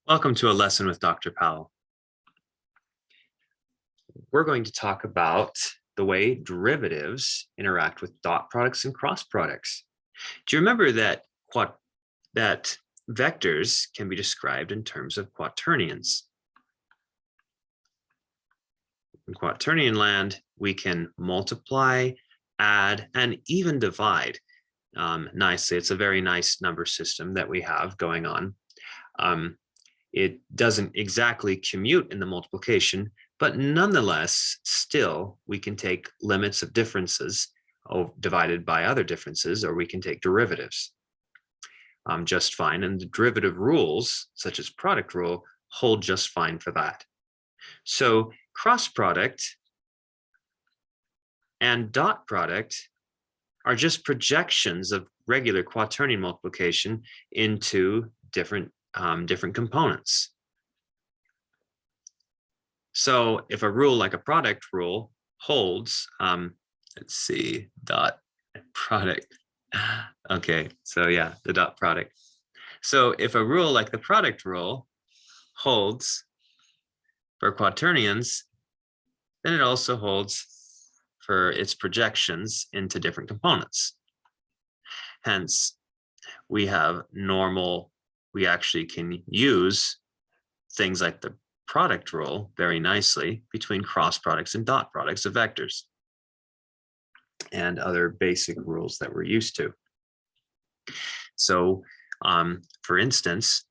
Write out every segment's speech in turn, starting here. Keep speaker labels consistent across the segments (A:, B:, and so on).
A: Welcome to a lesson with Dr. Powell. We're going to talk about the way derivatives interact with dot products and cross products. Do you remember that vectors can be described in terms of quaternions? In quaternion land, we can multiply, add, and even divide nicely. It's a very nice number system that we have going on. It doesn't exactly commute in the multiplication, but nonetheless, still, we can take limits of differences divided by other differences, or we can take derivatives just fine. And the derivative rules, such as product rule, hold just fine for that. So cross product and dot product are just projections of regular quaternion multiplication into different components. So if a rule like a product rule holds, let's see, dot product. Okay, so yeah, the dot product. So if a rule like the product rule holds for quaternions, then it also holds for its projections into different components. Hence, we have normal, we actually can use things like the product rule very nicely between cross products and dot products of vectors and other basic rules that we're used to. So for instance,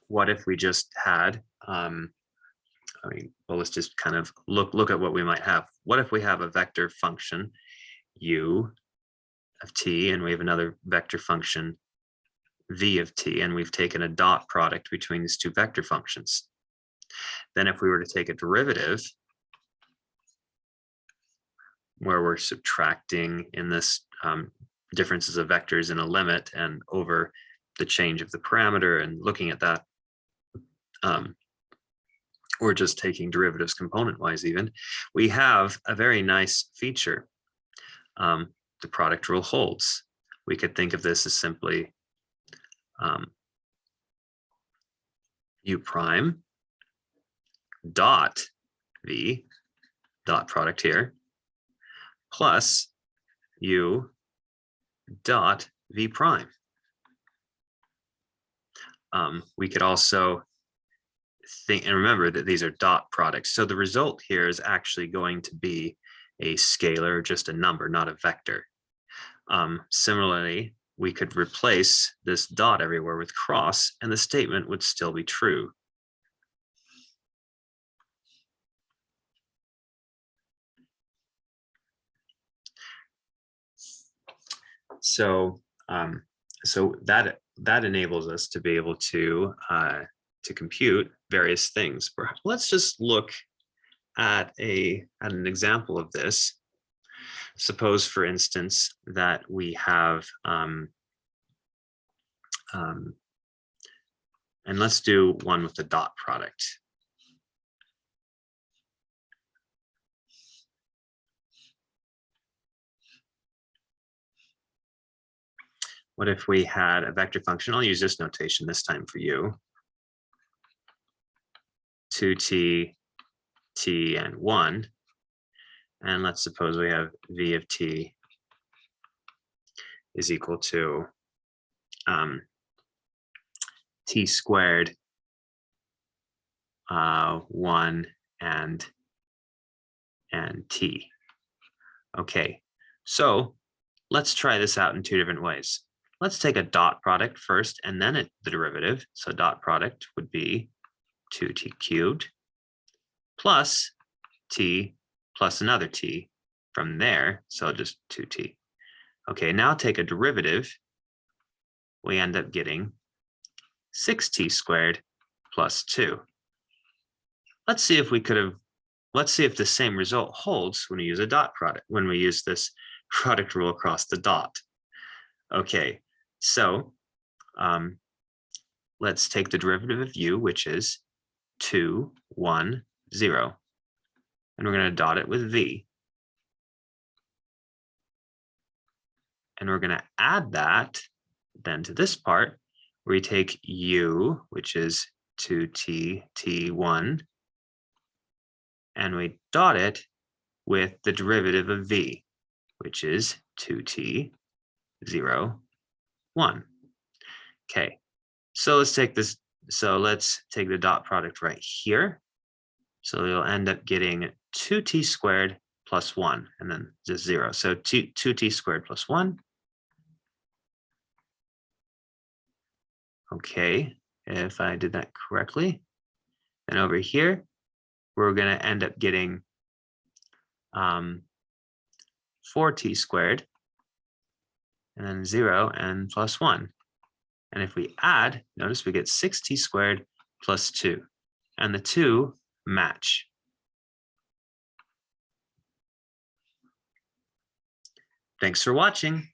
A: what if we just had, well, let's just kind of look at what we might have. What if we have a vector function u of t, and we have another vector function v of t, and we've taken a dot product between these two vector functions. Then if we were to take a derivative where we're subtracting in this differences of vectors in a limit and over the change of the parameter and looking at that, or just taking derivatives component-wise even, we have a very nice feature. The product rule holds. We could think of this as simply u prime dot v, dot product here, plus u dot v prime. We could also think, and remember that these are dot products, so the result here is actually going to be a scalar, just a number, not a vector. Similarly, we could replace this dot everywhere with cross, and the statement would still be true. So that enables us to be able to compute various things. Perhaps let's just look at an example of this. Suppose, for instance, that we have, and let's do one with the dot product. What if we had a vector function? I'll use this notation this time for you. 2t, t, and 1. And let's suppose we have v of t is equal to t squared, 1, and t. Okay, so let's try this out in two different ways. Let's take a dot product first and then the derivative. So dot product would be 2t cubed plus t plus another t from there, so just 2t. Okay, now take a derivative. We end up getting 6t squared plus 2. Let's see if the same result holds when we use a dot product, when we use this product rule across the dot. Okay, so let's take the derivative of u, which is 2, 1, 0. And we're going to dot it with v. And we're going to add that then to this part, we take u, which is 2t, t1, and we dot it with the derivative of v, which is 2t, 0, 1. Okay, so let's take this. So let's take the dot product right here. So you'll end up getting 2t squared plus 1, and then just 0. So 2t squared plus 1. Okay, if I did that correctly. And over here, we're going to end up getting 4t squared, and then 0 and plus 1. And if we add, notice we get 6t squared plus 2. And the 2 match. Thanks for watching.